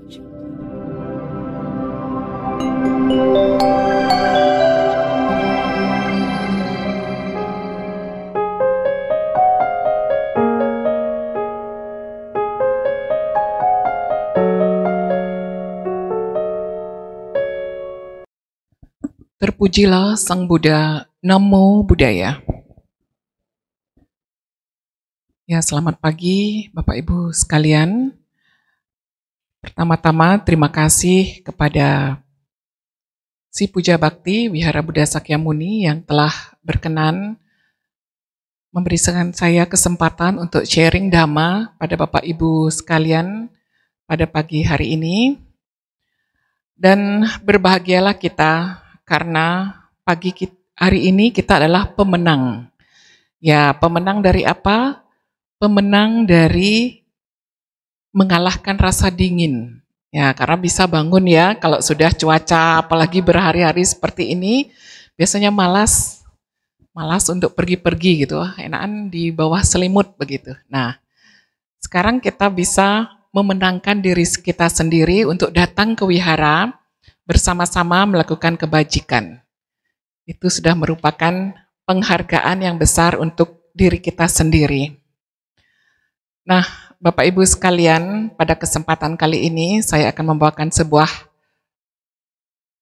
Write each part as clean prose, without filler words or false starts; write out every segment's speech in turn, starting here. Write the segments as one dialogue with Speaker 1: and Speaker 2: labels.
Speaker 1: Terpujilah Sang Buddha, Namo Buddhaya. Ya, selamat pagi Bapak Ibu sekalian. Pertama-tama terima kasih kepada Si Puja Bakti Wihara Buddha Sakyamuni yang telah berkenan memberikan saya kesempatan untuk sharing Dhamma pada Bapak Ibu sekalian pada pagi hari ini. Dan berbahagialah kita karena hari ini kita adalah pemenang. Ya, pemenang dari apa? Pemenang dari mengalahkan rasa dingin. Ya, karena bisa bangun ya, kalau sudah cuaca apalagi berhari-hari seperti ini, biasanya malas untuk pergi-pergi gitu, enakan di bawah selimut begitu. Nah, sekarang kita bisa memenangkan diri kita sendiri untuk datang ke wihara, bersama-sama melakukan kebajikan. Itu sudah merupakan penghargaan yang besar untuk diri kita sendiri. Nah, Bapak Ibu sekalian, pada kesempatan kali ini saya akan membawakan sebuah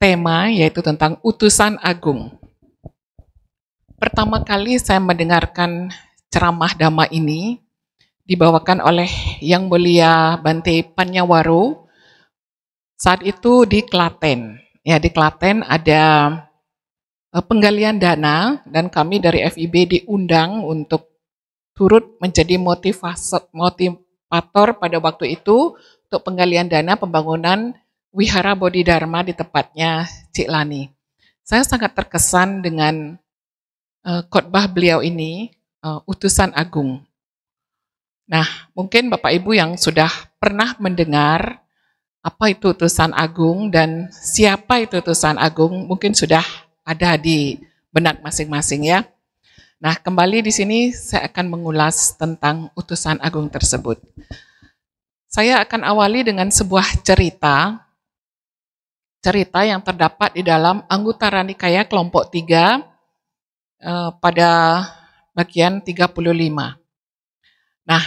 Speaker 1: tema, yaitu tentang utusan agung. Pertama kali saya mendengarkan ceramah Dhamma ini, dibawakan oleh Yang Mulia Bante Panyawaro, saat itu di Klaten. Ya, di Klaten ada penggalian dana dan kami dari FIB diundang untuk turut menjadi motivator pada waktu itu untuk penggalian dana pembangunan Wihara Bodhidharma di tempatnya Cik Lani. Saya sangat terkesan dengan khotbah beliau ini, utusan agung. Nah, mungkin Bapak Ibu yang sudah pernah mendengar apa itu utusan agung dan siapa itu utusan agung mungkin sudah ada di benak masing-masing ya. Nah, kembali di sini saya akan mengulas tentang utusan agung tersebut. Saya akan awali dengan sebuah cerita yang terdapat di dalam Anguttara Nikaya kelompok 3 pada bagian 35. Nah,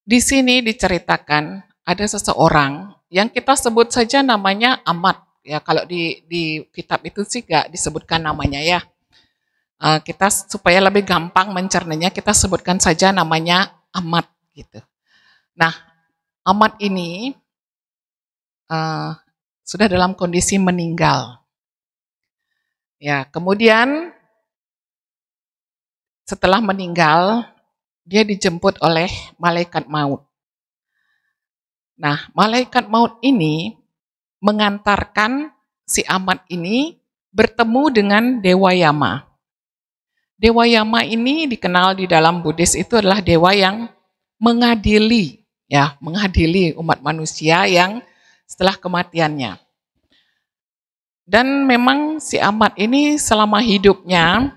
Speaker 1: di sini diceritakan ada seseorang yang kita sebut saja namanya Amat. Ya, kalau di kitab itu sih nggak disebutkan namanya ya. Kita supaya lebih gampang mencernanya, kita sebutkan saja namanya Amat gitu. Nah, Amat ini sudah dalam kondisi meninggal. Ya, kemudian setelah meninggal, dia dijemput oleh malaikat maut. Nah, malaikat maut ini mengantarkan si Amat ini bertemu dengan Dewa Yama. Dewa Yama ini dikenal di dalam Buddhis itu adalah dewa yang mengadili umat manusia yang setelah kematiannya. Dan memang si Amat ini selama hidupnya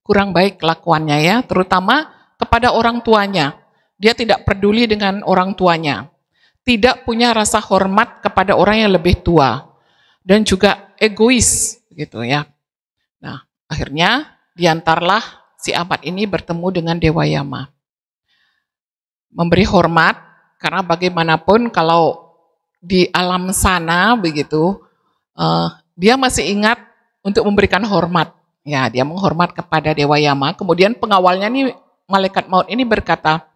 Speaker 1: kurang baik kelakuannya ya, terutama kepada orang tuanya. Dia tidak peduli dengan orang tuanya. Tidak punya rasa hormat kepada orang yang lebih tua. Dan juga egois gitu ya. Nah, akhirnya diantarlah si Amat ini bertemu dengan Dewa Yama. Memberi hormat, karena bagaimanapun kalau di alam sana begitu, dia masih ingat untuk memberikan hormat. Ya, dia menghormat kepada Dewa Yama. Kemudian pengawalnya nih, malaikat maut ini berkata,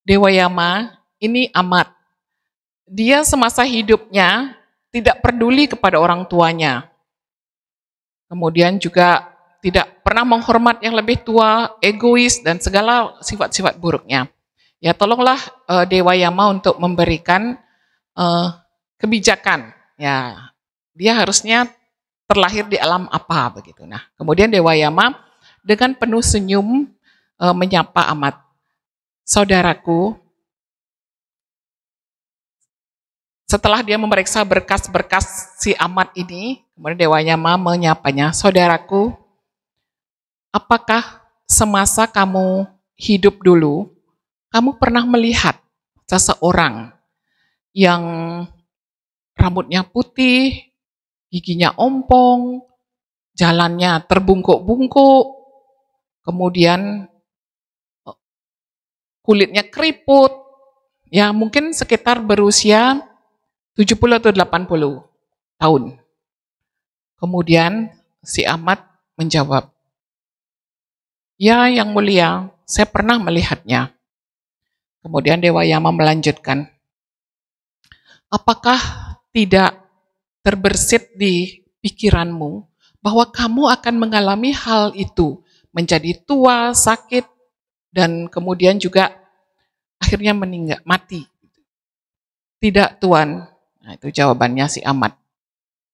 Speaker 1: Dewa Yama, ini Amat. Dia semasa hidupnya tidak peduli kepada orang tuanya. Kemudian juga tidak pernah menghormat yang lebih tua, egois, dan segala sifat-sifat buruknya. Ya, tolonglah Dewa Yama untuk memberikan kebijakan. Ya, dia harusnya terlahir di alam apa begitu. Nah, kemudian Dewa Yama dengan penuh senyum menyapa Amat. Saudaraku, setelah dia memeriksa berkas-berkas si Amat ini, kemudian Dewa Yama menyapanya, saudaraku, apakah semasa kamu hidup dulu, kamu pernah melihat seseorang yang rambutnya putih, giginya ompong, jalannya terbungkuk-bungkuk, kemudian kulitnya keriput, ya mungkin sekitar berusia 70 atau 80 tahun. Kemudian si Ahmad menjawab, "Ya, Yang Mulia, saya pernah melihatnya." Kemudian Dewa Yama melanjutkan, "Apakah tidak terbersit di pikiranmu bahwa kamu akan mengalami hal itu, menjadi tua, sakit, dan kemudian juga akhirnya meninggal, mati?" "Tidak, Tuan." Nah, itu jawabannya si Ahmad.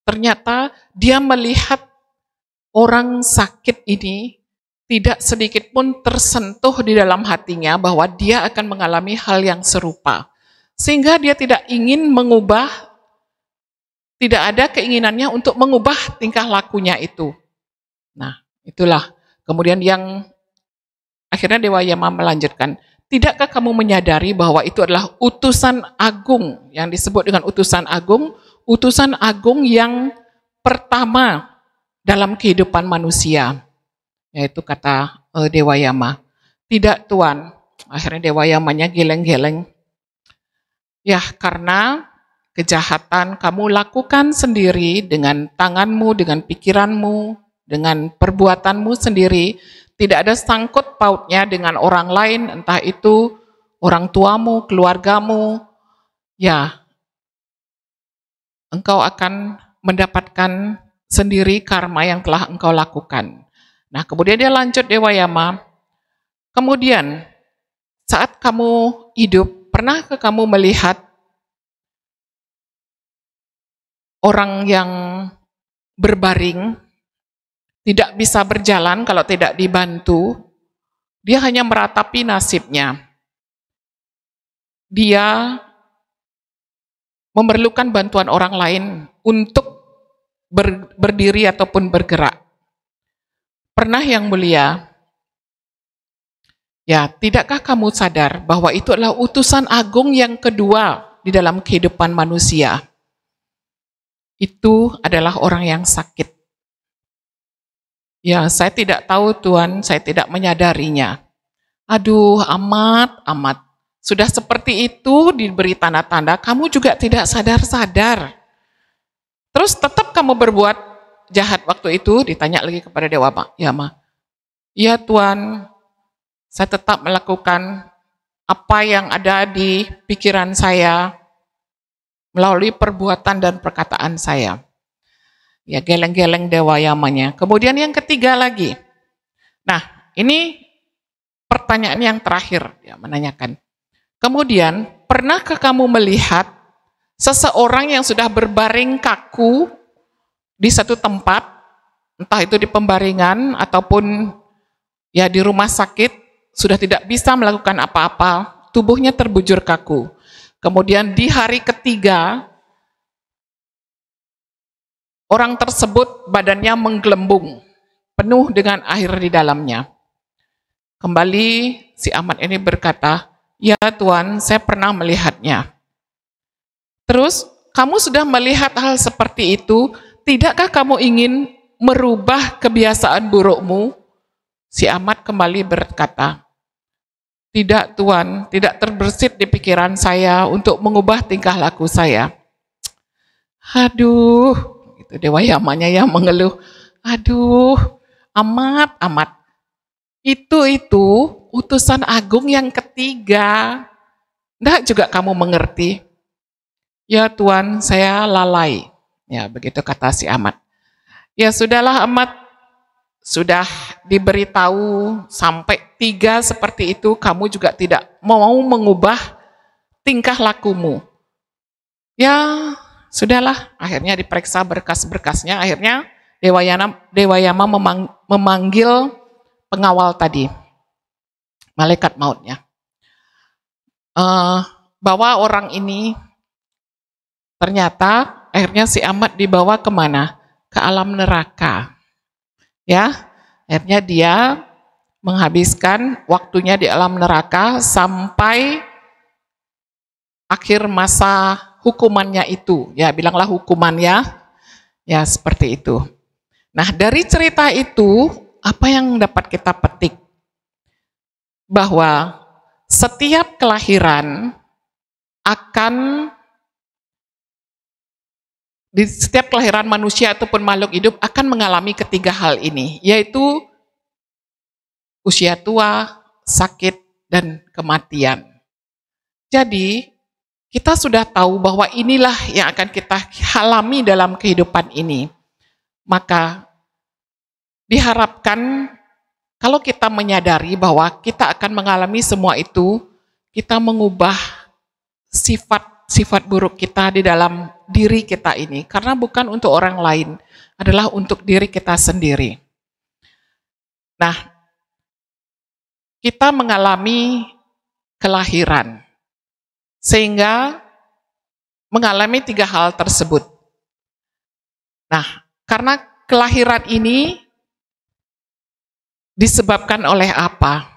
Speaker 1: Ternyata dia melihat orang sakit ini tidak sedikit pun tersentuh di dalam hatinya bahwa dia akan mengalami hal yang serupa. Sehingga dia tidak ingin mengubah, tidak ada keinginannya untuk mengubah tingkah lakunya itu. Nah, itulah. Kemudian yang akhirnya Dewa Yama melanjutkan, "Tidakkah kamu menyadari bahwa itu adalah utusan agung, yang disebut dengan utusan agung yang pertama dalam kehidupan manusia?" Yaitu kata Dewa Yama, "Tidak, Tuan." Akhirnya Dewa Yamanya geleng-geleng. "Ya, karena kejahatan kamu lakukan sendiri dengan tanganmu, dengan pikiranmu, dengan perbuatanmu sendiri, tidak ada sangkut pautnya dengan orang lain, entah itu orang tuamu, keluargamu, ya engkau akan mendapatkan sendiri karma yang telah engkau lakukan." Nah, kemudian dia lanjut Dewa Yama, "Kemudian saat kamu hidup, pernahkah kamu melihat orang yang berbaring, tidak bisa berjalan kalau tidak dibantu, dia hanya meratapi nasibnya. Dia memerlukan bantuan orang lain untuk berdiri ataupun bergerak. Pernah, Yang Mulia?" Ya, tidakkah kamu sadar bahwa itu adalah utusan agung yang kedua di dalam kehidupan manusia? Itu adalah orang yang sakit. "Ya, saya tidak tahu, Tuan, saya tidak menyadarinya." "Aduh, amat. Sudah seperti itu diberi tanda-tanda, kamu juga tidak sadar-sadar. Terus tetap kamu berbuat jahat waktu itu?" Ditanya lagi kepada Dewa Yama. "Ya, Tuan, saya tetap melakukan apa yang ada di pikiran saya melalui perbuatan dan perkataan saya." Ya, geleng-geleng Dewa Yamanya. Kemudian yang ketiga lagi. Nah, ini pertanyaan yang terakhir, ya, menanyakan, "Kemudian, pernahkah kamu melihat seseorang yang sudah berbaring kaku di satu tempat, entah itu di pembaringan ataupun ya di rumah sakit, sudah tidak bisa melakukan apa-apa, tubuhnya terbujur kaku. Kemudian di hari ketiga, orang tersebut badannya menggelembung, penuh dengan air di dalamnya." Kembali si Ahmad ini berkata, "Ya, Tuan, saya pernah melihatnya." "Terus, kamu sudah melihat hal seperti itu, tidakkah kamu ingin merubah kebiasaan burukmu?" Si Ahmad kembali berkata, "Tidak, Tuan, tidak terbersit di pikiran saya untuk mengubah tingkah laku saya." Aduh, itu Dewa Yamanya yang mengeluh, "Aduh, amat. Itu utusan agung yang ketiga. Nggak juga kamu mengerti?" "Ya, Tuan, saya lalai." Ya, begitu kata si Ahmad. "Ya sudahlah, Ahmad, sudah diberitahu sampai 3 seperti itu, kamu juga tidak mau mengubah tingkah lakumu. Ya, sudahlah." Akhirnya diperiksa berkas-berkasnya, akhirnya Dewa Yama memanggil pengawal tadi, malaikat mautnya. Bahwa orang ini ternyata akhirnya si Ahmad dibawa kemana? Ke alam neraka. Ya, akhirnya dia menghabiskan waktunya di alam neraka sampai akhir masa hukumannya itu. Ya, bilanglah hukumannya. Ya, seperti itu. Nah, dari cerita itu, apa yang dapat kita petik? Bahwa setiap kelahiran di setiap kelahiran manusia ataupun makhluk hidup akan mengalami ketiga hal ini, yaitu usia tua, sakit, dan kematian. Jadi, kita sudah tahu bahwa inilah yang akan kita alami dalam kehidupan ini. Maka, diharapkan kalau kita menyadari bahwa kita akan mengalami semua itu, kita mengubah sifat buruk kita di dalam diri kita ini, karena bukan untuk orang lain, adalah untuk diri kita sendiri. Nah, kita mengalami kelahiran, sehingga mengalami tiga hal tersebut. Nah, karena kelahiran ini disebabkan oleh apa?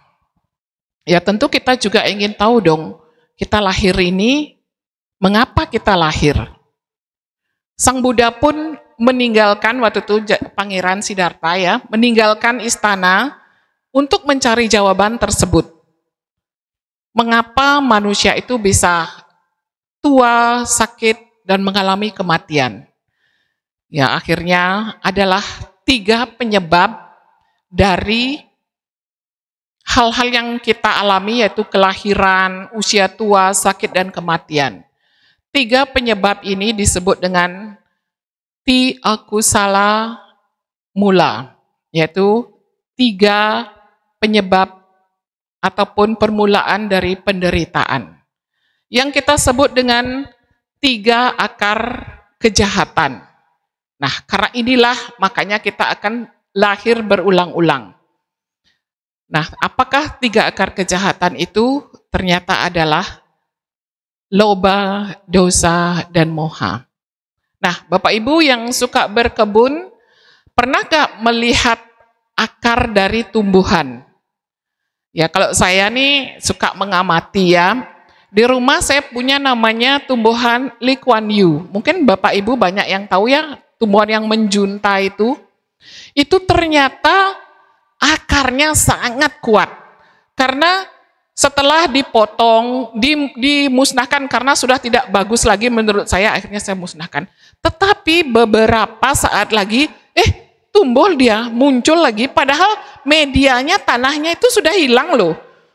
Speaker 1: Ya tentu kita juga ingin tahu dong, kita lahir ini, mengapa kita lahir? Sang Buddha pun meninggalkan waktu itu Pangeran Siddhartha ya, meninggalkan istana untuk mencari jawaban tersebut. Mengapa manusia itu bisa tua, sakit, dan mengalami kematian? Ya akhirnya adalah tiga penyebab dari hal-hal yang kita alami, yaitu kelahiran, usia tua, sakit, dan kematian. Tiga penyebab ini disebut dengan Ti-akusala mula, yaitu tiga penyebab ataupun permulaan dari penderitaan. Yang kita sebut dengan tiga akar kejahatan. Nah, karena inilah makanya kita akan lahir berulang-ulang. Nah, apakah tiga akar kejahatan itu? Ternyata adalah loba, dosa, dan moha. Nah, Bapak Ibu yang suka berkebun, pernah gak melihat akar dari tumbuhan? Ya, kalau saya nih suka mengamati ya, di rumah saya punya namanya tumbuhan Lee Kuan Yew. Mungkin Bapak Ibu banyak yang tahu ya, tumbuhan yang menjunta itu ternyata akarnya sangat kuat. Karena setelah dipotong, dimusnahkan karena sudah tidak bagus lagi menurut saya, akhirnya saya musnahkan. Tetapi beberapa saat lagi, tumbuh dia, muncul lagi, padahal medianya, tanahnya itu sudah hilang loh.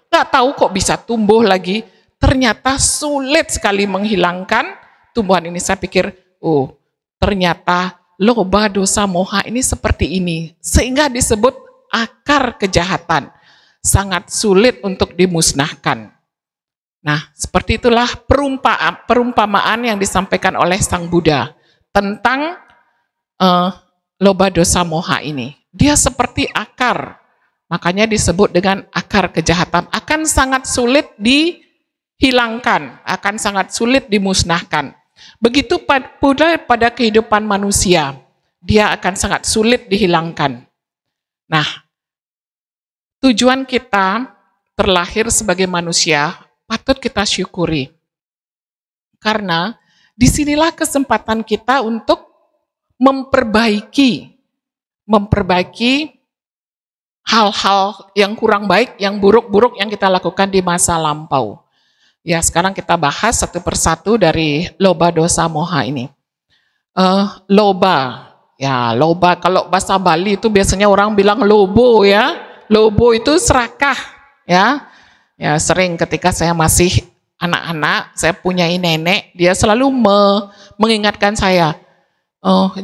Speaker 1: Nggak tahu kok bisa tumbuh lagi. Ternyata sulit sekali menghilangkan tumbuhan ini. Saya pikir, ternyata loba, dosa, moha ini seperti ini. Sehingga disebut akar kejahatan. Sangat sulit untuk dimusnahkan. Nah, seperti itulah perumpamaan yang disampaikan oleh Sang Buddha tentang loba, dosa, moha ini. Dia seperti akar, makanya disebut dengan akar kejahatan. Akan sangat sulit dihilangkan, akan sangat sulit dimusnahkan. Begitu pula pada kehidupan manusia, dia akan sangat sulit dihilangkan. Nah, tujuan kita terlahir sebagai manusia patut kita syukuri. Karena disinilah kesempatan kita untuk memperbaiki hal-hal yang kurang baik, yang buruk-buruk yang kita lakukan di masa lampau. Ya, sekarang kita bahas satu persatu dari loba, dosa, moha ini. Loba, kalau bahasa Bali itu biasanya orang bilang lobo ya. Lobo itu serakah ya. Ya, sering ketika saya masih anak-anak, saya punya nenek, dia selalu mengingatkan saya,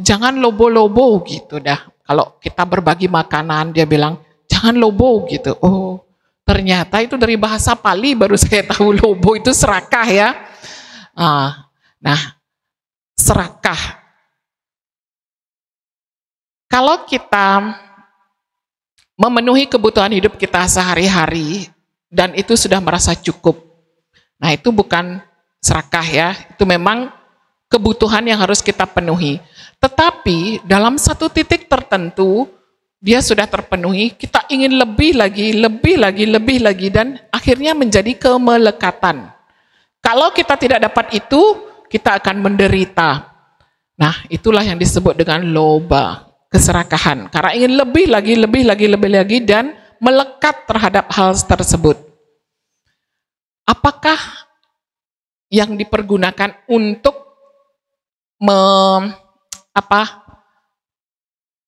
Speaker 1: jangan lobo-lobo gitu dah. Kalau kita berbagi makanan, dia bilang, jangan lobo gitu. Oh, ternyata itu dari bahasa Pali, baru saya tahu lobo itu serakah ya. Nah, serakah. Kalau kita memenuhi kebutuhan hidup kita sehari-hari, dan itu sudah merasa cukup, nah itu bukan serakah ya, itu memang kebutuhan yang harus kita penuhi. Tetapi dalam satu titik tertentu, dia sudah terpenuhi, kita ingin lebih lagi, dan akhirnya menjadi kemelekatan. Kalau kita tidak dapat itu, kita akan menderita. Nah, itulah yang disebut dengan loba, keserakahan. Karena ingin lebih lagi, dan melekat terhadap hal tersebut. Apakah yang dipergunakan untuk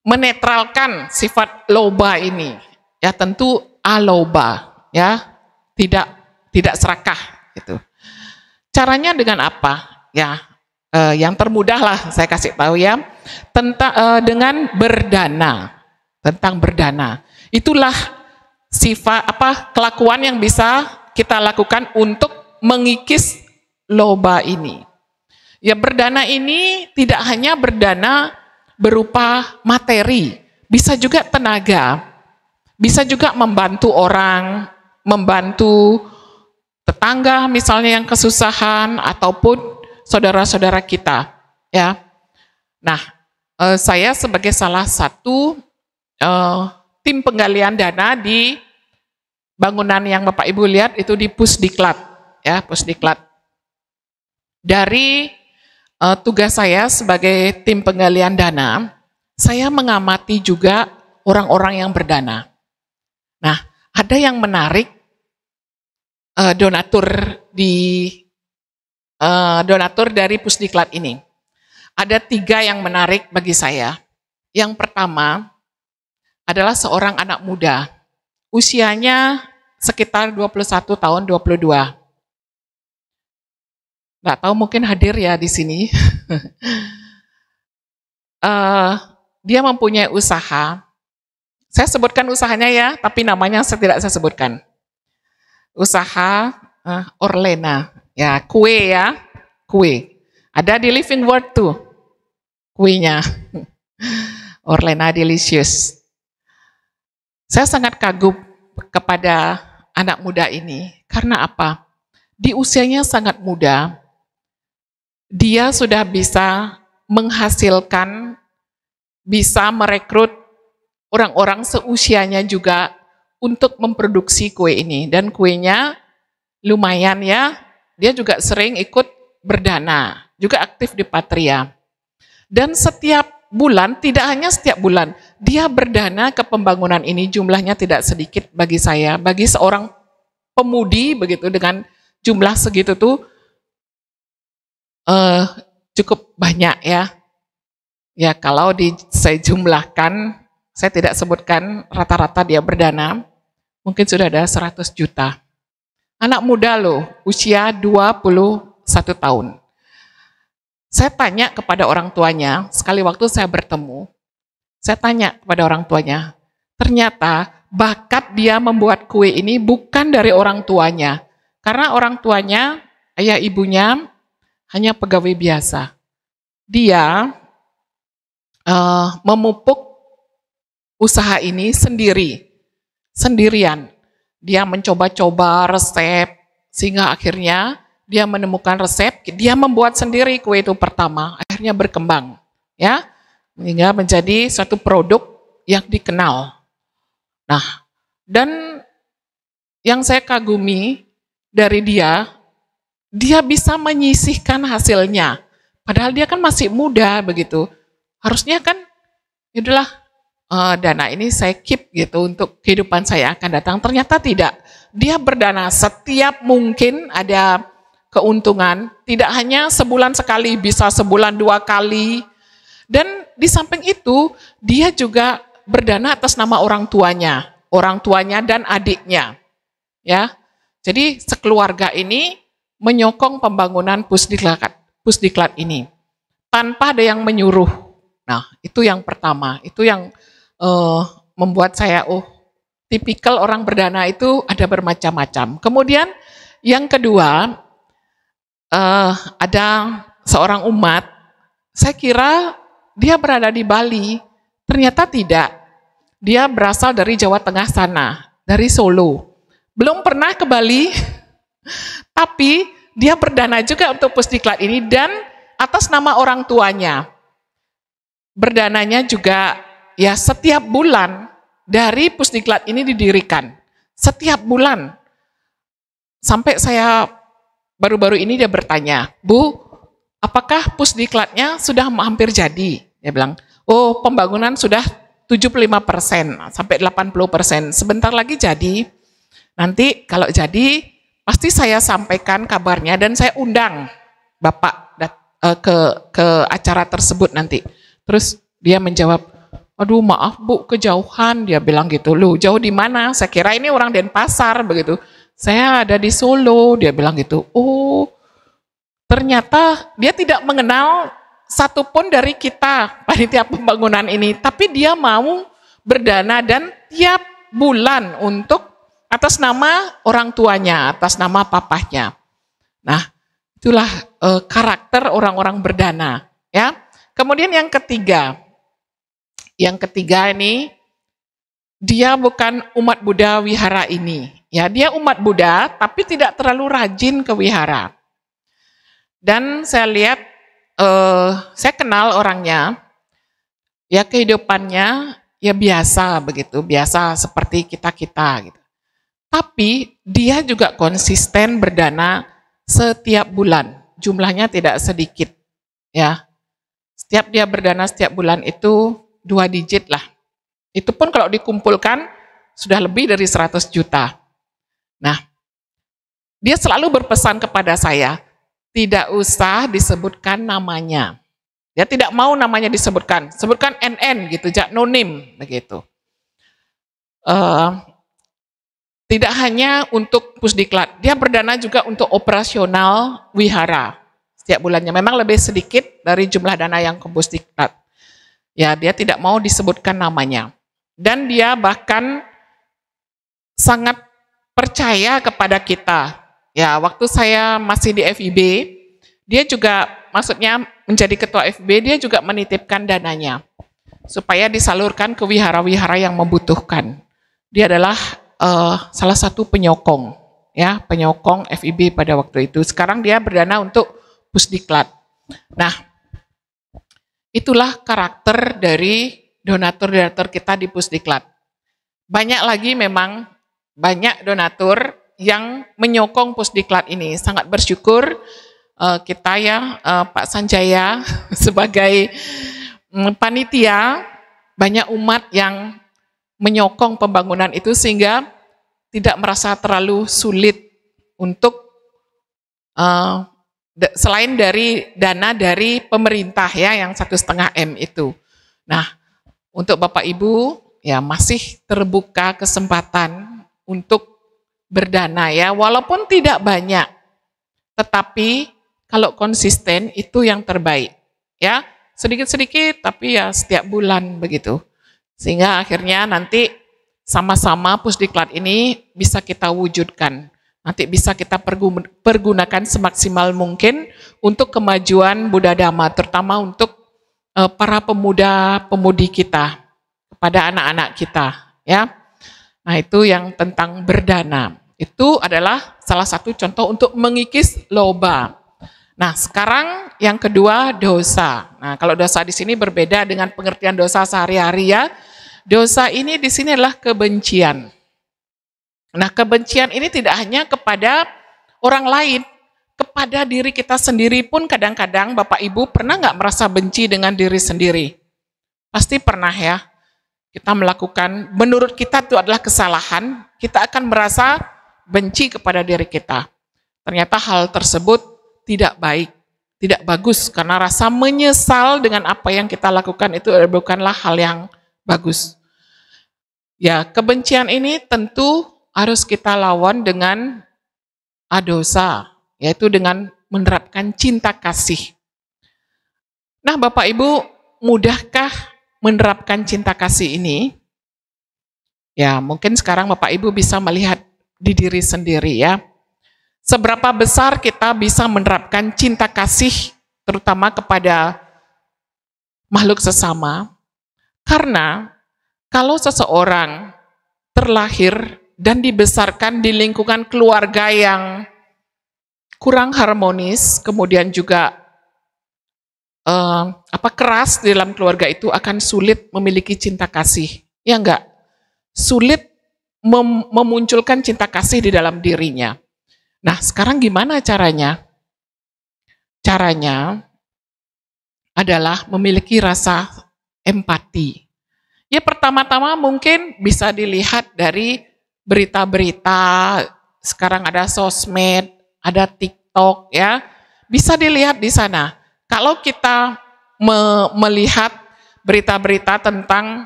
Speaker 1: menetralkan sifat loba ini? Ya tentu aloba, ya tidak serakah gitu. Caranya dengan apa? Ya, yang termudah lah saya kasih tahu ya, dengan berdana, tentang berdana. Itulah sifat kelakuan yang bisa kita lakukan untuk mengikis loba ini. Ya, berdana ini tidak hanya berdana berupa materi, bisa juga tenaga, bisa juga membantu orang, membantu tetangga misalnya yang kesusahan, ataupun saudara-saudara kita, ya. Nah, saya sebagai salah satu tim penggalian dana di bangunan yang Bapak Ibu lihat itu di Pusdiklat, ya, Pusdiklat. Dari tugas saya sebagai tim penggalian dana, saya mengamati juga orang-orang yang berdana. Nah, ada yang menarik, donatur dari Pusdiklat ini. Ada 3 yang menarik bagi saya. Yang pertama adalah seorang anak muda, usianya sekitar 21 tahun, 22. Nggak tahu mungkin hadir ya di sini. Dia mempunyai usaha. Saya sebutkan usahanya ya, tapi namanya tidak saya sebutkan. Usaha Orlena, ya kue ya, kue. Ada di Living Word tuh, kuenya. Orlena Delicious. Saya sangat kagum kepada anak muda ini, karena apa? Di usianya sangat muda, dia sudah bisa menghasilkan, bisa merekrut orang-orang seusianya juga untuk memproduksi kue ini. Dan kuenya lumayan ya, dia juga sering ikut berdana, juga aktif di Patria. Dan setiap bulan, tidak hanya setiap bulan, dia berdana ke pembangunan ini, jumlahnya tidak sedikit bagi saya. Bagi seorang pemudi begitu dengan jumlah segitu tuh cukup banyak ya. Ya kalau saya jumlahkan, saya tidak sebutkan rata-rata dia berdana, mungkin sudah ada 100 juta. Anak muda loh, usia 21 tahun. Saya tanya kepada orang tuanya, sekali waktu saya bertemu, saya tanya kepada orang tuanya, ternyata bakat dia membuat kue ini bukan dari orang tuanya. Karena orang tuanya, ayah ibunya, hanya pegawai biasa. Dia memupuk usaha ini sendirian. Dia mencoba-coba resep, sehingga akhirnya dia menemukan resep, dia membuat sendiri kue itu pertama, akhirnya berkembang, ya, hingga menjadi satu produk yang dikenal. Nah, dan yang saya kagumi dari dia bisa menyisihkan hasilnya, padahal dia kan masih muda begitu. Harusnya kan, yaudahlah, dana ini saya keep gitu untuk kehidupan saya akan datang. Ternyata tidak. Dia berdana setiap mungkin ada keuntungan, tidak hanya sebulan sekali, bisa sebulan 2 kali. Dan di samping itu, dia juga berdana atas nama orang tuanya dan adiknya. Ya. Jadi sekeluarga ini menyokong pembangunan Pusdiklat ini tanpa ada yang menyuruh. Nah, itu yang pertama, itu yang membuat saya, tipikal orang berdana itu ada bermacam-macam. Kemudian yang kedua, ada seorang umat, saya kira dia berada di Bali, ternyata tidak. Dia berasal dari Jawa Tengah sana, dari Solo. Belum pernah ke Bali, tapi dia berdana juga untuk Pusdiklat ini dan atas nama orang tuanya. Berdananya juga ya setiap bulan dari Pusdiklat ini didirikan. Setiap bulan. Sampai saya baru-baru ini dia bertanya, Bu, apakah pusdiklatnya sudah hampir jadi? Dia bilang, oh pembangunan sudah 75% sampai 80%, sebentar lagi jadi. Nanti kalau jadi, pasti saya sampaikan kabarnya dan saya undang Bapak ke acara tersebut nanti. Terus dia menjawab, aduh maaf Bu, kejauhan, dia bilang gitu. Loh, jauh di mana? Saya kira ini orang Denpasar begitu. Saya ada di Solo, dia bilang gitu. Oh, ternyata dia tidak mengenal satupun dari kita panitia pembangunan ini, tapi dia mau berdana dan tiap bulan untuk atas nama orang tuanya, atas nama papahnya. Nah, itulah karakter orang-orang berdana, ya. Kemudian yang ketiga ini dia bukan umat Buddha wihara ini, ya. Dia umat Buddha tapi tidak terlalu rajin ke wihara. Dan saya lihat, saya kenal orangnya, ya kehidupannya ya biasa begitu, biasa seperti kita gitu. Tapi dia juga konsisten berdana setiap bulan, jumlahnya tidak sedikit, ya. Setiap dia berdana setiap bulan itu 2 digit lah. Itu pun kalau dikumpulkan sudah lebih dari 100 juta. Nah, dia selalu berpesan kepada saya, tidak usah disebutkan namanya. Dia tidak mau namanya disebutkan, sebutkan NN gitu, no name begitu. Tidak hanya untuk pusdiklat, dia berdana juga untuk operasional wihara setiap bulannya. Memang lebih sedikit dari jumlah dana yang ke pusdiklat. Ya, dia tidak mau disebutkan namanya. Dan dia bahkan sangat percaya kepada kita. Ya, waktu saya masih di FIB, dia juga, maksudnya menjadi ketua FIB, dia juga menitipkan dananya supaya disalurkan ke wihara-wihara yang membutuhkan. Dia adalah salah satu penyokong, ya, penyokong FIB pada waktu itu. Sekarang dia berdana untuk pusdiklat. Nah, itulah karakter dari donatur-donatur kita di pusdiklat. Banyak lagi memang, banyak donatur yang menyokong pusdiklat ini. Sangat bersyukur kita ya, Pak Sanjaya sebagai panitia, banyak umat yang menyokong pembangunan itu sehingga tidak merasa terlalu sulit untuk selain dari dana dari pemerintah ya yang 1,5 M itu. Nah, untuk Bapak Ibu ya masih terbuka kesempatan untuk berdana ya, walaupun tidak banyak, tetapi kalau konsisten itu yang terbaik ya, sedikit-sedikit tapi ya setiap bulan begitu, sehingga akhirnya nanti sama-sama pusdiklat ini bisa kita wujudkan. Nanti bisa kita pergunakan semaksimal mungkin untuk kemajuan Buddha Dhamma, terutama untuk para pemuda-pemudi kita, kepada anak-anak kita, ya. Nah, itu yang tentang berdana. Itu adalah salah satu contoh untuk mengikis loba. Nah, sekarang yang kedua dosa. Nah, kalau dosa di sini berbeda dengan pengertian dosa sehari-hari ya. Dosa ini di sini adalah kebencian. Nah, kebencian ini tidak hanya kepada orang lain, kepada diri kita sendiri pun kadang-kadang Bapak Ibu pernah nggak merasa benci dengan diri sendiri? Pasti pernah ya. Kita melakukan, menurut kita itu adalah kesalahan, kita akan merasa benci kepada diri kita. Ternyata hal tersebut tidak baik, tidak bagus, karena rasa menyesal dengan apa yang kita lakukan itu bukanlah hal yang bagus. Ya, kebencian ini tentu harus kita lawan dengan adosa, yaitu dengan menerapkan cinta kasih. Nah, Bapak Ibu, mudahkah menerapkan cinta kasih ini? Ya, mungkin sekarang Bapak Ibu bisa melihat di diri sendiri ya. Seberapa besar kita bisa menerapkan cinta kasih, terutama kepada makhluk sesama? Karena kalau seseorang terlahir dan dibesarkan di lingkungan keluarga yang kurang harmonis, kemudian juga keras di dalam keluarga itu, akan sulit memiliki cinta kasih. Ya enggak? Sulit memunculkan cinta kasih di dalam dirinya. Nah, sekarang gimana caranya? Caranya adalah memiliki rasa empati. Ya pertama-tama mungkin bisa dilihat dari berita-berita, sekarang ada sosmed, ada TikTok ya. Bisa dilihat di sana. Kalau kita melihat berita-berita tentang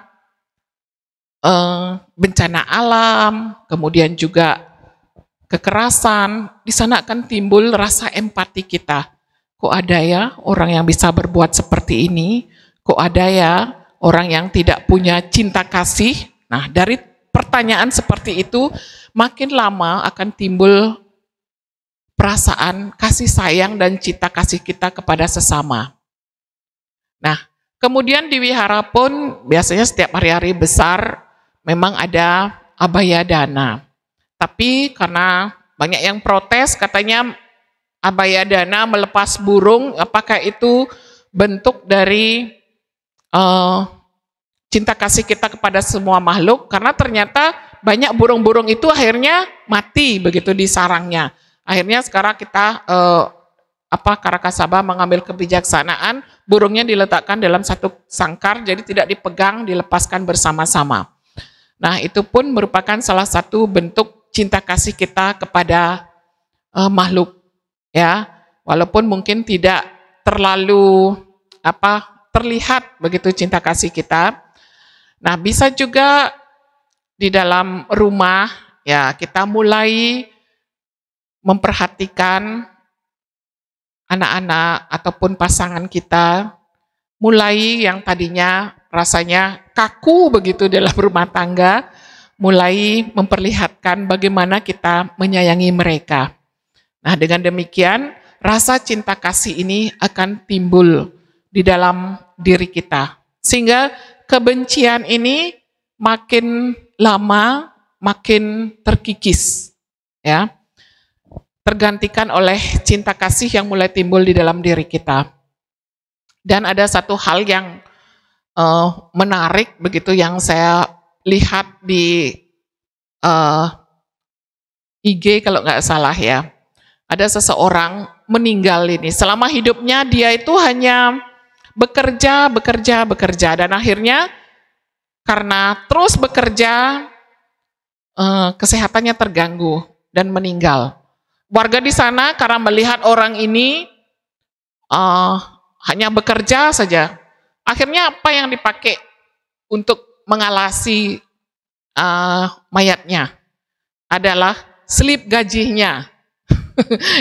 Speaker 1: bencana alam, kemudian juga kekerasan, di sana akan timbul rasa empati kita. Kok ada ya orang yang bisa berbuat seperti ini? Kok ada ya orang yang tidak punya cinta kasih? Nah, dari pertanyaan seperti itu, makin lama akan timbul perasaan kasih sayang dan cinta kasih kita kepada sesama. Nah, kemudian di wihara pun biasanya setiap hari-hari besar memang ada abaya dana. Tapi karena banyak yang protes, katanya abaya dana melepas burung, apakah itu bentuk dari cinta kasih kita kepada semua makhluk? Karena ternyata banyak burung-burung itu akhirnya mati begitu di sarangnya. Akhirnya sekarang kita Karakasaba mengambil kebijaksanaan, burungnya diletakkan dalam satu sangkar, jadi tidak dipegang, dilepaskan bersama-sama. Nah, itu pun merupakan salah satu bentuk cinta kasih kita kepada makhluk, ya. Walaupun mungkin tidak terlalu terlihat begitu cinta kasih kita. Nah, bisa juga di dalam rumah, ya, kita mulai memperhatikan anak-anak ataupun pasangan kita, mulai yang tadinya rasanya kaku begitu dalam rumah tangga, mulai memperlihatkan bagaimana kita menyayangi mereka. Nah, dengan demikian, rasa cinta kasih ini akan timbul di dalam diri kita. Sehingga kebencian ini makin lama, makin terkikis. Ya, tergantikan oleh cinta kasih yang mulai timbul di dalam diri kita. Dan ada satu hal yang menarik begitu yang saya lihat di IG kalau nggak salah ya. Ada seseorang meninggal ini. Selama hidupnya dia itu hanya bekerja dan akhirnya karena terus bekerja kesehatannya terganggu dan meninggal. Warga di sana karena melihat orang ini hanya bekerja saja, akhirnya apa yang dipakai untuk mengalasi mayatnya adalah slip gajinya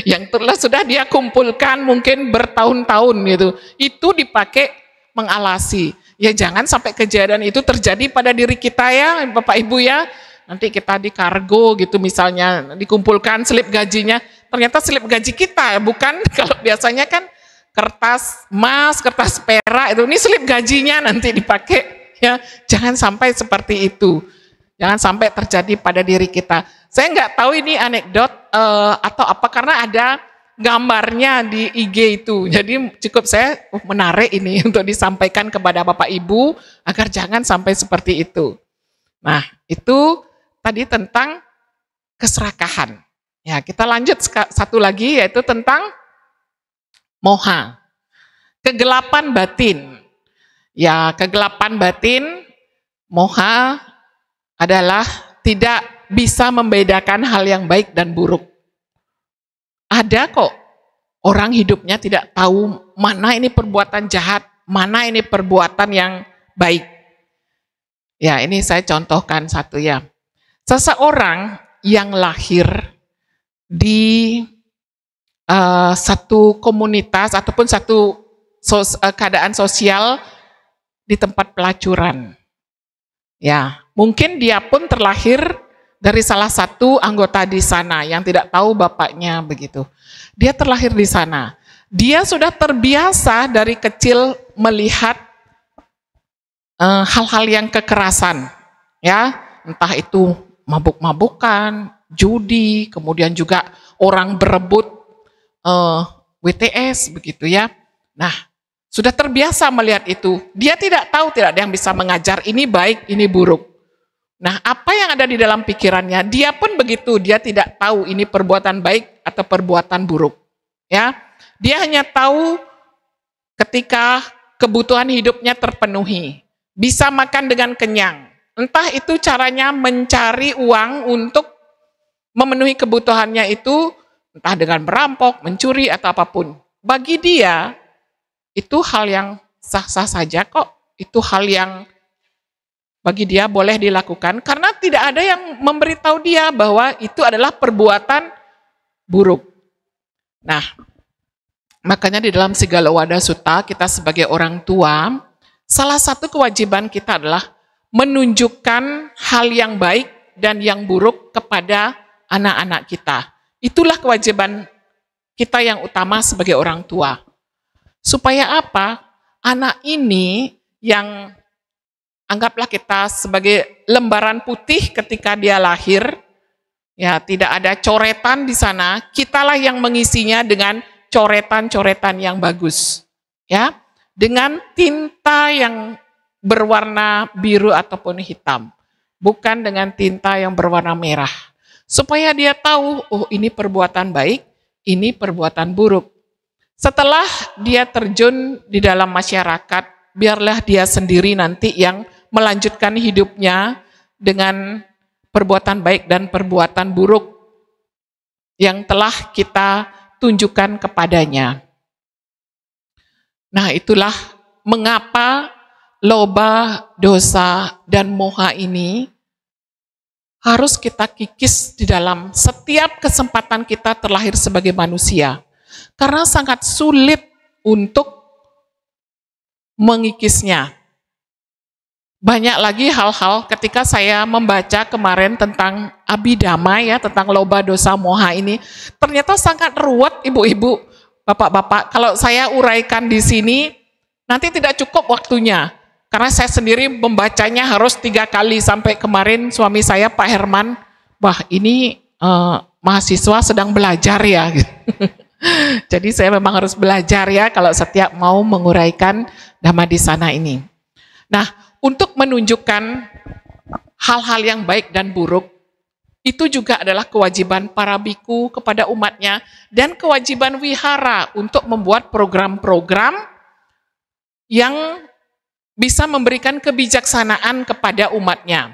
Speaker 1: yang sudah dia kumpulkan mungkin bertahun-tahun gitu. Itu dipakai mengalasi. Ya jangan sampai kejadian itu terjadi pada diri kita ya Bapak Ibu ya. Nanti kita di kargo gitu misalnya, dikumpulkan slip gajinya, ternyata slip gaji kita, bukan kalau biasanya kan kertas emas, kertas perak, itu ini slip gajinya nanti dipakai, ya jangan sampai seperti itu, jangan sampai terjadi pada diri kita. Saya nggak tahu ini anekdot atau apa, karena ada gambarnya di IG itu, jadi cukup saya menarik ini untuk disampaikan kepada Bapak Ibu, agar jangan sampai seperti itu. Nah, itu tadi tentang keserakahan. Ya, kita lanjut satu lagi yaitu tentang moha. Kegelapan batin. Ya, kegelapan batin, moha adalah tidak bisa membedakan hal yang baik dan buruk. Ada kok orang hidupnya tidak tahu mana ini perbuatan jahat, mana ini perbuatan yang baik. Ya, ini saya contohkan satu ya. Seseorang yang lahir di satu komunitas ataupun satu keadaan sosial di tempat pelacuran. Ya, mungkin dia pun terlahir dari salah satu anggota di sana yang tidak tahu bapaknya begitu. Dia terlahir di sana. Dia sudah terbiasa dari kecil melihat hal-hal yang kekerasan, ya, entah itu mabuk-mabukan, judi, kemudian juga orang berebut WTS begitu ya. Nah, sudah terbiasa melihat itu. Dia tidak tahu, tidak ada yang bisa mengajar ini baik, ini buruk. Nah, apa yang ada di dalam pikirannya, dia pun begitu, dia tidak tahu ini perbuatan baik atau perbuatan buruk. Ya, dia hanya tahu ketika kebutuhan hidupnya terpenuhi, bisa makan dengan kenyang. Entah itu caranya mencari uang untuk memenuhi kebutuhannya itu, entah dengan merampok, mencuri, atau apapun. Bagi dia, itu hal yang sah-sah saja kok. Itu hal yang bagi dia boleh dilakukan, karena tidak ada yang memberitahu dia bahwa itu adalah perbuatan buruk. Nah, makanya di dalam Sigalowada Sutta, kita sebagai orang tua, salah satu kewajiban kita adalah menunjukkan hal yang baik dan yang buruk kepada anak-anak kita. Itulah kewajiban kita yang utama sebagai orang tua. Supaya apa? Anak ini yang anggaplah kita sebagai lembaran putih ketika dia lahir, ya tidak ada coretan di sana, kitalah yang mengisinya dengan coretan-coretan yang bagus, ya, dengan tinta yang berwarna biru ataupun hitam, bukan dengan tinta yang berwarna merah, supaya dia tahu, oh ini perbuatan baik, ini perbuatan buruk. Setelah dia terjun di dalam masyarakat, biarlah dia sendiri nanti yang melanjutkan hidupnya dengan perbuatan baik dan perbuatan buruk yang telah kita tunjukkan kepadanya. Nah, itulah mengapa loba, dosa, dan moha ini harus kita kikis di dalam setiap kesempatan kita terlahir sebagai manusia. Karena sangat sulit untuk mengikisnya. Banyak lagi hal-hal ketika saya membaca kemarin tentang Abhidhamma, ya, tentang loba, dosa, moha ini, ternyata sangat ruwet, ibu-ibu, bapak-bapak. Kalau saya uraikan di sini, nanti tidak cukup waktunya. Karena saya sendiri membacanya harus 3 kali, sampai kemarin suami saya, Pak Herman, wah ini mahasiswa sedang belajar ya. Jadi saya memang harus belajar ya kalau setiap mau menguraikan Dhamma di sana ini. Nah, untuk menunjukkan hal-hal yang baik dan buruk, itu juga adalah kewajiban para biku kepada umatnya, dan kewajiban wihara untuk membuat program-program yang bisa memberikan kebijaksanaan kepada umatnya.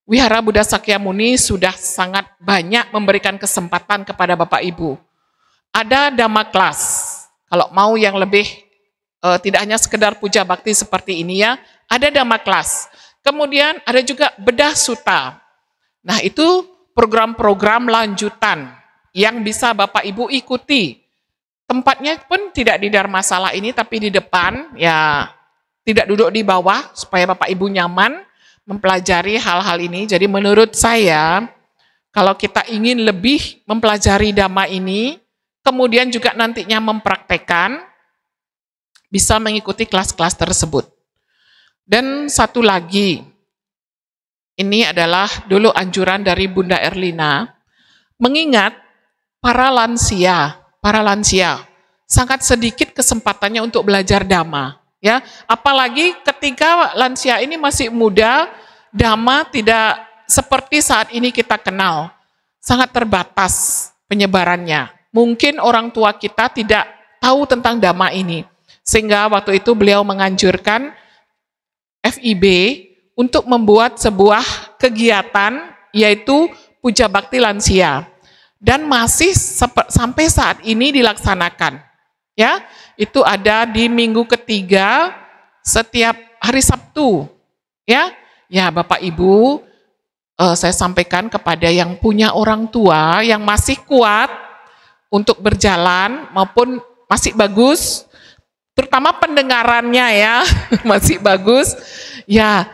Speaker 1: Wihara Buddha Sakyamuni sudah sangat banyak memberikan kesempatan kepada Bapak Ibu. Ada Dhamma Class, kalau mau yang lebih tidak hanya sekedar puja bakti seperti ini ya, ada Dhamma Class. Kemudian ada juga Bedah Sutta. Nah, itu program-program lanjutan yang bisa Bapak Ibu ikuti. Tempatnya pun tidak di Dharmasala ini, tapi di depan, ya tidak duduk di bawah, supaya Bapak Ibu nyaman mempelajari hal-hal ini. Jadi menurut saya, kalau kita ingin lebih mempelajari Dhamma ini, kemudian juga nantinya mempraktekkan, bisa mengikuti kelas-kelas tersebut. Dan satu lagi, ini adalah dulu anjuran dari Bunda Erlina, mengingat para lansia sangat sedikit kesempatannya untuk belajar Dhamma, ya. Apalagi ketika lansia ini masih muda, Dhamma tidak seperti saat ini kita kenal, sangat terbatas penyebarannya. Mungkin orang tua kita tidak tahu tentang Dhamma ini, sehingga waktu itu beliau menganjurkan FIB untuk membuat sebuah kegiatan, yaitu Puja Bakti Lansia, dan masih sampai saat ini dilaksanakan. Ya, itu ada di minggu ketiga setiap hari Sabtu. Ya, Bapak Ibu, saya sampaikan kepada yang punya orang tua yang masih kuat untuk berjalan maupun masih bagus, terutama pendengarannya ya, masih bagus, ya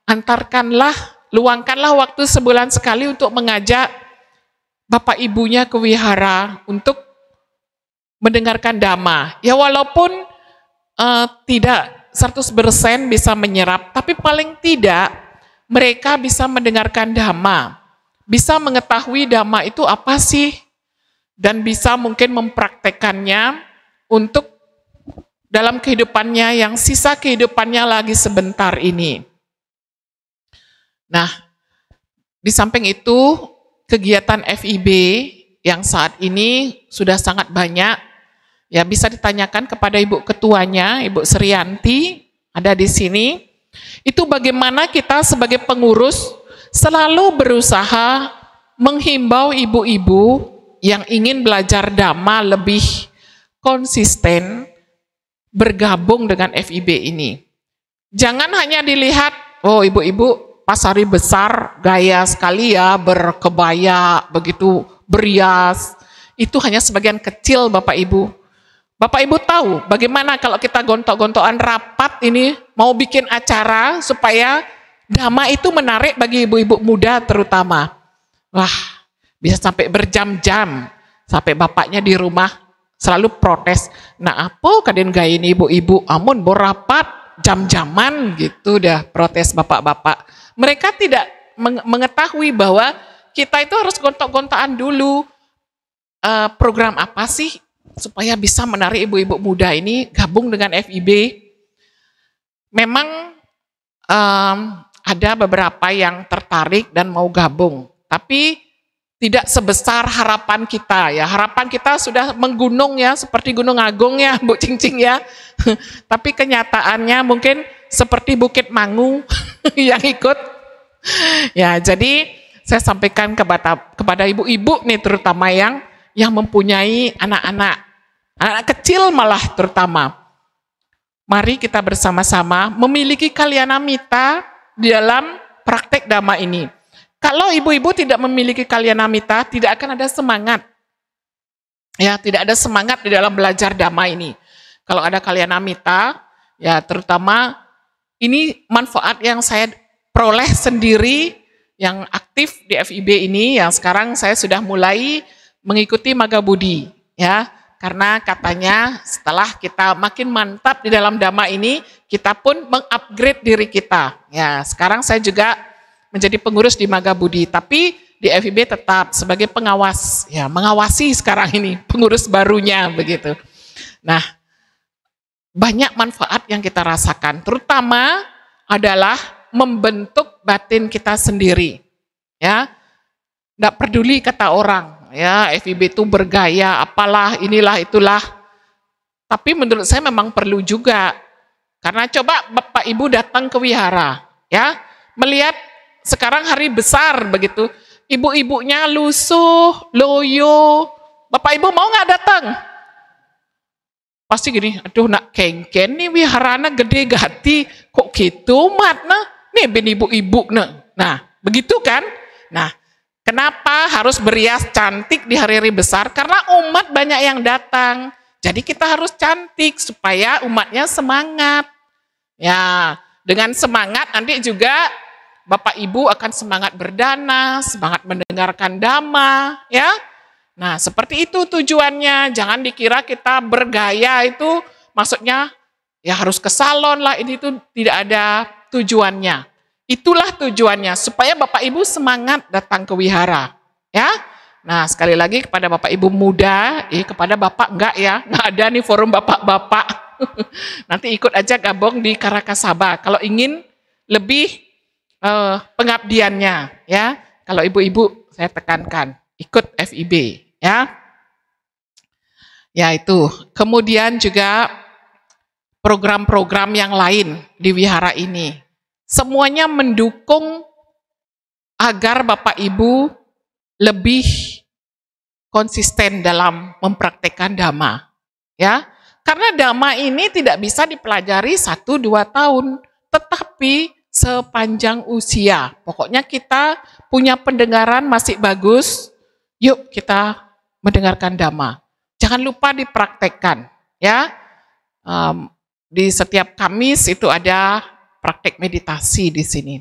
Speaker 1: antarkanlah, luangkanlah waktu sebulan sekali untuk mengajak Bapak Ibunya ke wihara untuk mendengarkan Dhamma. Ya walaupun tidak 100% bisa menyerap, tapi paling tidak mereka bisa mendengarkan Dhamma, bisa mengetahui Dhamma itu apa sih, dan bisa mungkin mempraktekannya untuk dalam kehidupannya yang sisa kehidupannya lagi sebentar ini. Nah, Di samping itu, kegiatan FIB yang saat ini sudah sangat banyak, ya bisa ditanyakan kepada Ibu Ketuanya, Ibu Sriyanti, ada di sini. Itu bagaimana kita sebagai pengurus selalu berusaha menghimbau ibu-ibu yang ingin belajar Dhamma lebih konsisten bergabung dengan FIB ini. Jangan hanya dilihat, oh ibu-ibu Pasari besar, gaya sekali ya, berkebaya, begitu berias. Itu hanya sebagian kecil Bapak Ibu. Bapak Ibu tahu bagaimana kalau kita gontok-gontokan rapat ini, mau bikin acara supaya Dhamma itu menarik bagi ibu-ibu muda terutama. Wah, bisa sampai berjam-jam, sampai bapaknya di rumah selalu protes. Nah apa kadang gaya ini ibu-ibu, amun borapat, jam-jaman gitu dah protes bapak-bapak. Mereka tidak mengetahui bahwa kita itu harus gontok-gontokan dulu program apa sih supaya bisa menarik ibu-ibu muda ini gabung dengan FIB. Memang ada beberapa yang tertarik dan mau gabung, tapi tidak sebesar harapan kita ya. Harapan kita sudah menggunung ya, seperti Gunung Agung ya, Bu Cing-Cing ya. Tapi kenyataannya mungkin seperti Bukit Mangu yang ikut. Ya, jadi saya sampaikan kepada ibu-ibu nih terutama yang mempunyai anak-anak kecil malah terutama. Mari kita bersama-sama memiliki kalyanamita di dalam praktek Dhamma ini. Kalau ibu-ibu tidak memiliki kalyanamita, tidak akan ada semangat. Ya, tidak ada semangat di dalam belajar Dhamma ini. Kalau ada kalyanamita, ya terutama ini manfaat yang saya peroleh sendiri yang aktif di FIB ini, yang sekarang saya sudah mulai mengikuti Magabudi, ya. Karena katanya setelah kita makin mantap di dalam Dhamma ini, kita pun mengupgrade diri kita. Ya, sekarang saya juga menjadi pengurus di Magabudi, tapi di FIB tetap sebagai pengawas, ya mengawasi sekarang ini pengurus barunya begitu. Nah, banyak manfaat yang kita rasakan, terutama adalah membentuk batin kita sendiri. Ya, nggak peduli kata orang. Ya, FIB itu bergaya, apalah, inilah, itulah. Tapi menurut saya memang perlu juga. Karena coba Bapak Ibu datang ke wihara, ya, melihat sekarang hari besar begitu, ibu-ibunya lusuh, loyo, Bapak Ibu mau nggak datang? Pasti gini, aduh nak kengken nih wiharana gede gati, kok gitu mat nah, nih ben ibu-ibu nah, begitu kan? Nah, kenapa harus berias cantik di hari-hari besar? Karena umat banyak yang datang. Jadi kita harus cantik supaya umatnya semangat. Ya, dengan semangat nanti juga Bapak Ibu akan semangat berdana, semangat mendengarkan Dhamma, ya. Nah, seperti itu tujuannya. Jangan dikira kita bergaya itu maksudnya ya harus ke salon lah, ini tuh tidak ada tujuannya. Itulah tujuannya, supaya Bapak Ibu semangat datang ke wihara. Ya, nah sekali lagi kepada Bapak Ibu muda, kepada Bapak enggak ya, enggak ada nih forum Bapak-Bapak. Nanti ikut aja gabung di Karakasaba, kalau ingin lebih pengabdiannya. Ya, kalau ibu-ibu saya tekankan, ikut FIB. Ya, ya itu. Kemudian juga program-program yang lain di wihara ini. Semuanya mendukung agar Bapak Ibu lebih konsisten dalam mempraktekkan Dhamma. Ya, karena Dhamma ini tidak bisa dipelajari 1-2 tahun, tetapi sepanjang usia. Pokoknya kita punya pendengaran masih bagus, yuk kita mendengarkan Dhamma. Jangan lupa dipraktekkan. Ya, di setiap Kamis itu ada praktek meditasi di sini.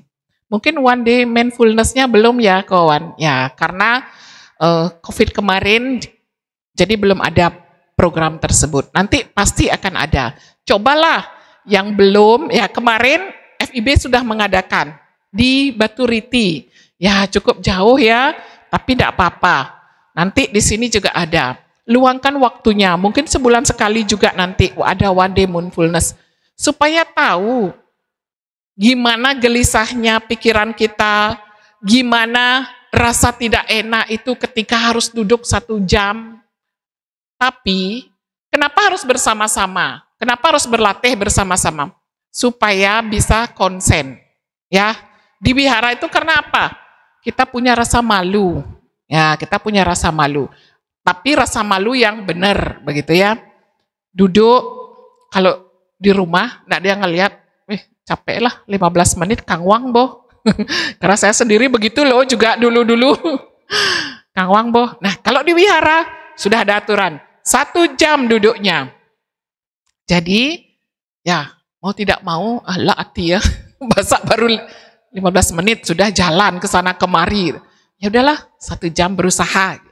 Speaker 1: Mungkin one day mindfulness-nya belum ya kawan. Ya, karena COVID kemarin jadi belum ada program tersebut. Nanti pasti akan ada. Cobalah yang belum, ya kemarin FIB sudah mengadakan di Batu Riti. Ya, cukup jauh ya, tapi tidak apa-apa. Nanti di sini juga ada. Luangkan waktunya, mungkin sebulan sekali juga nanti ada one day mindfulness. Supaya tahu gimana gelisahnya pikiran kita, gimana rasa tidak enak itu ketika harus duduk 1 jam. Tapi, kenapa harus bersama-sama? Kenapa harus berlatih bersama-sama? Supaya bisa konsen. Ya, di wihara itu karena apa? Kita punya rasa malu. Ya, kita punya rasa malu. Tapi rasa malu yang benar, begitu ya. Duduk, kalau di rumah, nggak ada yang ngeliat, capek lah 15 menit Kang Wang boh. Karena saya sendiri begitu loh juga dulu-dulu. Kang Wang boh. Nah, kalau di wihara, sudah ada aturan. 1 jam duduknya. Jadi, ya, mau tidak mau, lah hati ya. Masa baru 15 menit sudah jalan ke sana kemari. Ya udahlah, 1 jam berusaha.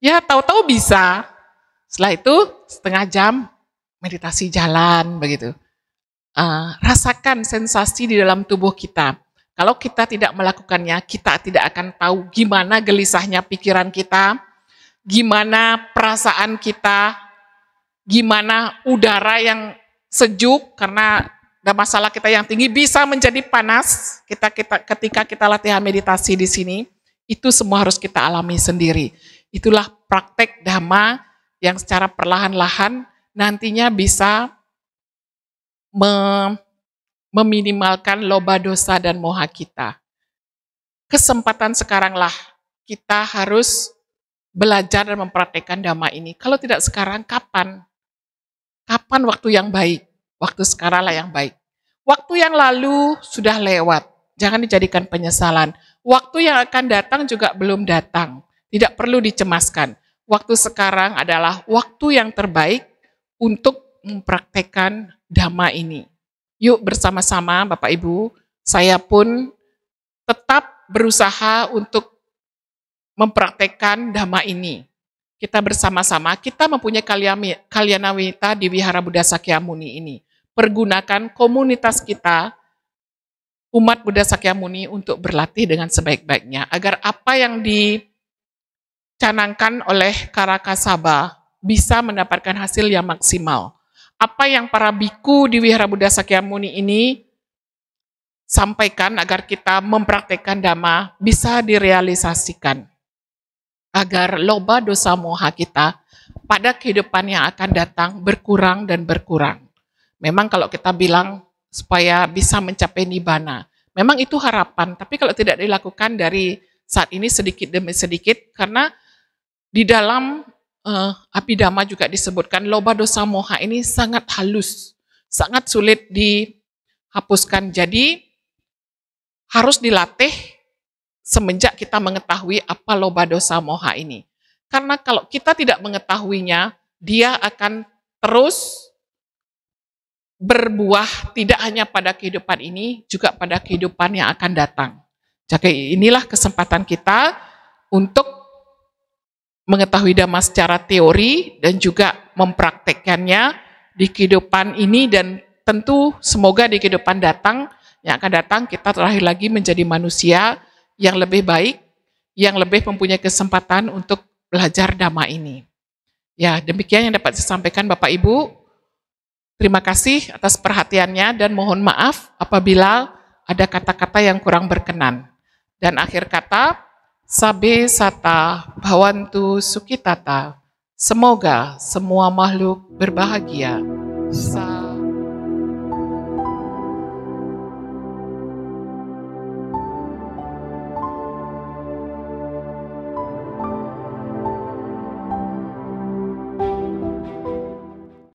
Speaker 1: Ya, tahu-tahu bisa. Setelah itu, setengah jam meditasi jalan, begitu. Rasakan sensasi di dalam tubuh kita. Kalau kita tidak melakukannya, kita tidak akan tahu gimana gelisahnya pikiran kita, gimana perasaan kita, gimana udara yang sejuk karena ada masalah kita yang tinggi bisa menjadi panas. Ketika kita latihan meditasi di sini, itu semua harus kita alami sendiri. Itulah praktek Dhamma yang secara perlahan-lahan nantinya bisa meminimalkan loba dosa dan moha kita. Kesempatan sekaranglah kita harus belajar dan mempraktekkan Dhamma ini. Kalau tidak sekarang, kapan? Kapan waktu yang baik? Waktu sekaranglah yang baik. Waktu yang lalu sudah lewat. Jangan dijadikan penyesalan. Waktu yang akan datang juga belum datang. Tidak perlu dicemaskan. Waktu sekarang adalah waktu yang terbaik untuk mempraktekkan Dhamma ini. Yuk bersama-sama Bapak Ibu, saya pun tetap berusaha untuk mempraktekkan Dhamma ini. Kita bersama-sama, kita mempunyai kalyanamita di Wihara Buddha Sakyamuni ini. Pergunakan komunitas kita, umat Buddha Sakyamuni untuk berlatih dengan sebaik-baiknya. Agar apa yang dicanangkan oleh Karakasaba bisa mendapatkan hasil yang maksimal. Apa yang para biku di Wihara Buddha Sakyamuni ini sampaikan agar kita mempraktekkan Dhamma bisa direalisasikan. Agar loba dosa moha kita pada kehidupan yang akan datang berkurang dan berkurang. Memang kalau kita bilang supaya bisa mencapai nibbana, memang itu harapan, tapi kalau tidak dilakukan dari saat ini sedikit demi sedikit, karena di dalam Abhidhamma juga disebutkan loba dosa moha ini sangat halus, sangat sulit dihapuskan. Jadi harus dilatih semenjak kita mengetahui apa loba dosa moha ini. Karena kalau kita tidak mengetahuinya, dia akan terus berbuah tidak hanya pada kehidupan ini, juga pada kehidupan yang akan datang. Jadi inilah kesempatan kita untuk mengetahui Dhamma secara teori dan juga mempraktekkannya di kehidupan ini dan tentu semoga di kehidupan yang akan datang kita terakhir lagi menjadi manusia yang lebih baik, yang lebih mempunyai kesempatan untuk belajar Dhamma ini. Ya, demikian yang dapat saya sampaikan Bapak Ibu. Terima kasih atas perhatiannya dan mohon maaf apabila ada kata-kata yang kurang berkenan. Dan akhir kata, Sabe sata bhavantu sukhitata. Semoga semua makhluk berbahagia.